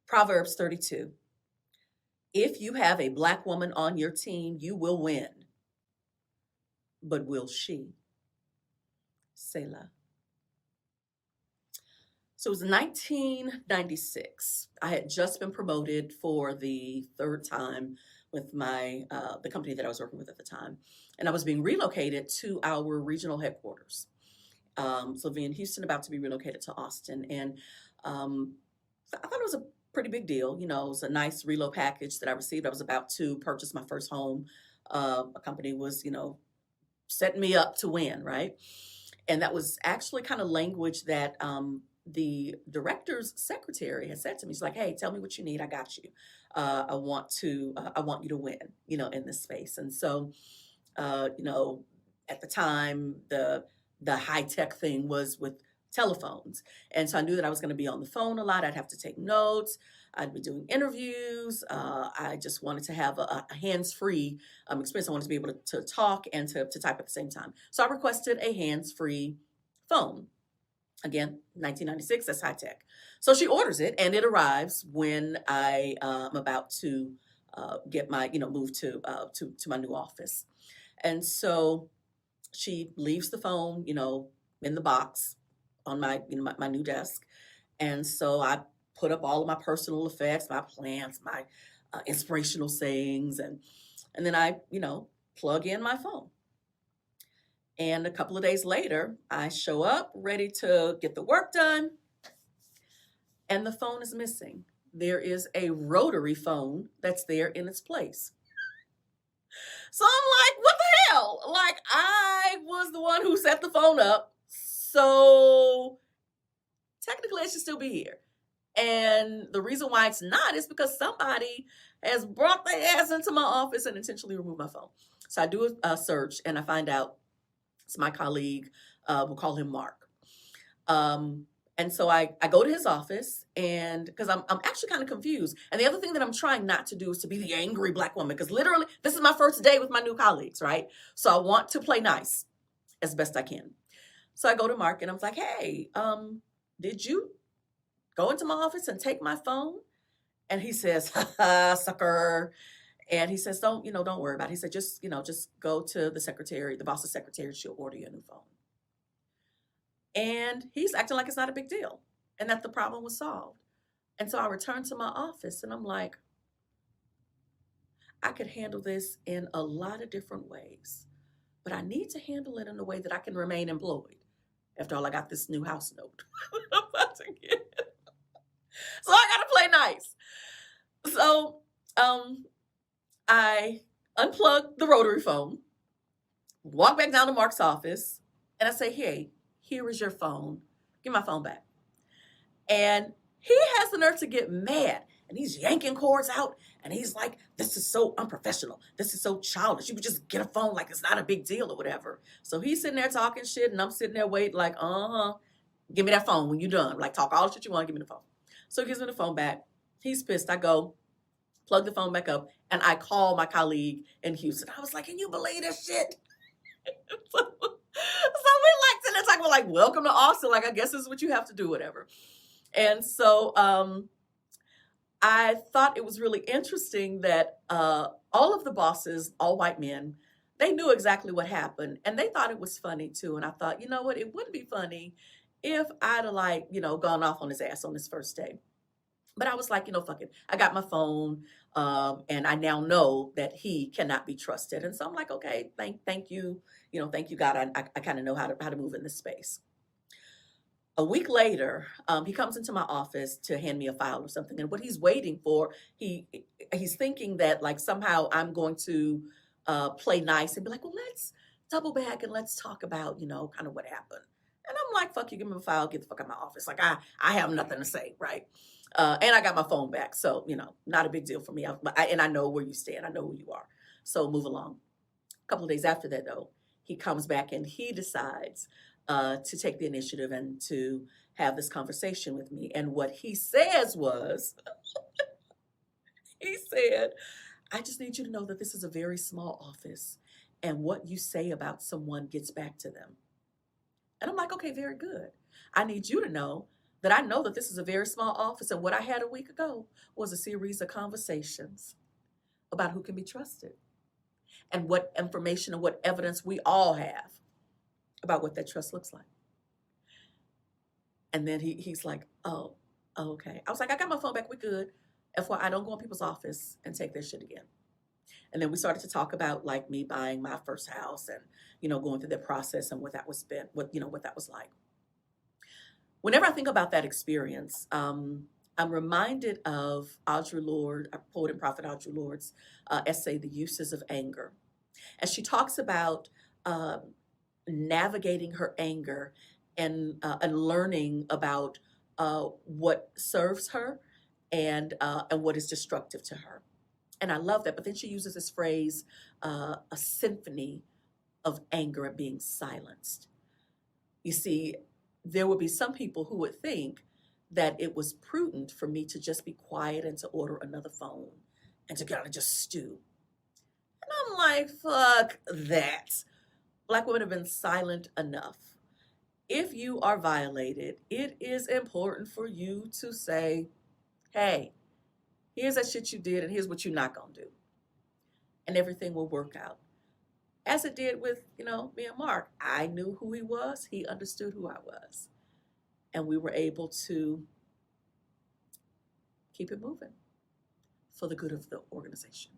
Proverbs 32. If you have a black woman on your team, you will win. But will she? Selah. So it was 1996. I had just been promoted for the third time with my the company that I was working with at the time, and I was being relocated to our regional headquarters. So being in Houston, about to be relocated to Austin, and um, I thought it was a pretty big deal. It was a nice reload package that I received. I was about to purchase my first home. A company was, setting me up to win, right? And that was actually kind of language that the director's secretary had said to me. She's like, "Hey, tell me what you need. I got you. I want you to win, in this space." And so, uh, you know, at the time, the high tech thing was with telephones, and so I knew that I was going to be on the phone a lot. I'd have to take notes. I'd be doing interviews. I just wanted to have a hands free experience. I wanted to be able to talk and to type at the same time. So I requested a hands free phone. Again, 1996, that's high tech. So she orders it, and it arrives when I am about to get my, move to my new office. And so she leaves the phone, in the box on my, my new desk. And so I put up all of my personal effects, my plants, my inspirational sayings, and then I, plug in my phone. And a couple of days later, I show up ready to get the work done, and the phone is missing. There is a rotary phone that's there in its place. So I'm like, what the hell? Like, I was the one who set the phone up. So technically, it should still be here. And the reason why it's not is because somebody has brought their ass into my office and intentionally removed my phone. So I do a search, and I find out it's my colleague. We'll call him Mark. And so I go to his office, and because I'm actually kind of confused. And the other thing that I'm trying not to do is to be the angry black woman, because literally this is my first day with my new colleagues, right? So I want to play nice as best I can. So I go to Mark, and I'm like, "Hey, did you go into my office and take my phone?" And he says, "Ha ha, sucker." And he says, don't worry about it. He said, just go to the secretary, the boss's secretary, she'll order you a new phone. And he's acting like it's not a big deal and that the problem was solved. And so I returned to my office, and I'm like, I could handle this in a lot of different ways, but I need to handle it in a way that I can remain employed. After all, I got this new house note I'm about to get. So I got to play nice. So, I unplug the rotary phone, walk back down to Mark's office, and I say, "Hey, here is your phone. Give my phone back." And he has the nerve to get mad, and he's yanking cords out, and he's like, "This is so unprofessional. This is so childish. You could just get a phone like it's not a big deal or whatever." So he's sitting there talking shit, and I'm sitting there waiting like, give me that phone when you're done. Like, talk all the shit you want, give me the phone. So he gives me the phone back. He's pissed. I go, plug the phone back up, and I call my colleague in Houston. I was like, "Can you believe this shit?" so we like to talk about, like, welcome to Austin. Like, I guess this is what you have to do, whatever. And so I thought it was really interesting that all of the bosses, all white men, they knew exactly what happened, and they thought it was funny too. And I thought, you know what, it wouldn't be funny if I'd have gone off on his ass on his first day. But I was like, fuck it. I got my phone, and I now know that he cannot be trusted. And so I'm like, okay, thank you, thank you, God. I kind of know how to move in this space. A week later, he comes into my office to hand me a file or something, and what he's waiting for, he's thinking that like somehow I'm going to play nice and be like, "Well, let's double back and let's talk about kind of what happened." And I'm like, "Fuck you, give me a file, get the fuck out of my office." Like I have nothing to say, right? And I got my phone back, so not a big deal for me. And I know where you stand, I know who you are. So move along. A couple of days after that, though, he comes back and he decides to take the initiative and to have this conversation with me. And what he says was, he said, "I just need you to know that this is a very small office, and what you say about someone gets back to them." And I'm like, "Okay, very good. I need you to know that I know that this is a very small office. And what I had a week ago was a series of conversations about who can be trusted and what information and what evidence we all have about what that trust looks like. And then he's like, oh, okay. I was like, I got my phone back. We good. FYI, don't go in people's office and take their shit again. And then we started to talk about like me buying my first house and, going through the process and what that was like. Whenever I think about that experience, I'm reminded of Audre Lorde, poet and prophet Audre Lorde's essay, The Uses of Anger. And she talks about navigating her anger and learning about what serves her and what is destructive to her. And I love that. But then she uses this phrase, a symphony of anger and being silenced. You see, there would be some people who would think that it was prudent for me to just be quiet and to order another phone and to kind of just stew. And I'm like, fuck that. Black women have been silent enough. If you are violated, it is important for you to say, hey, here's that shit you did and here's what you're not going to do. And everything will work out. As it did with, me and Mark. I knew who he was. He understood who I was. And we were able to keep it moving for the good of the organization.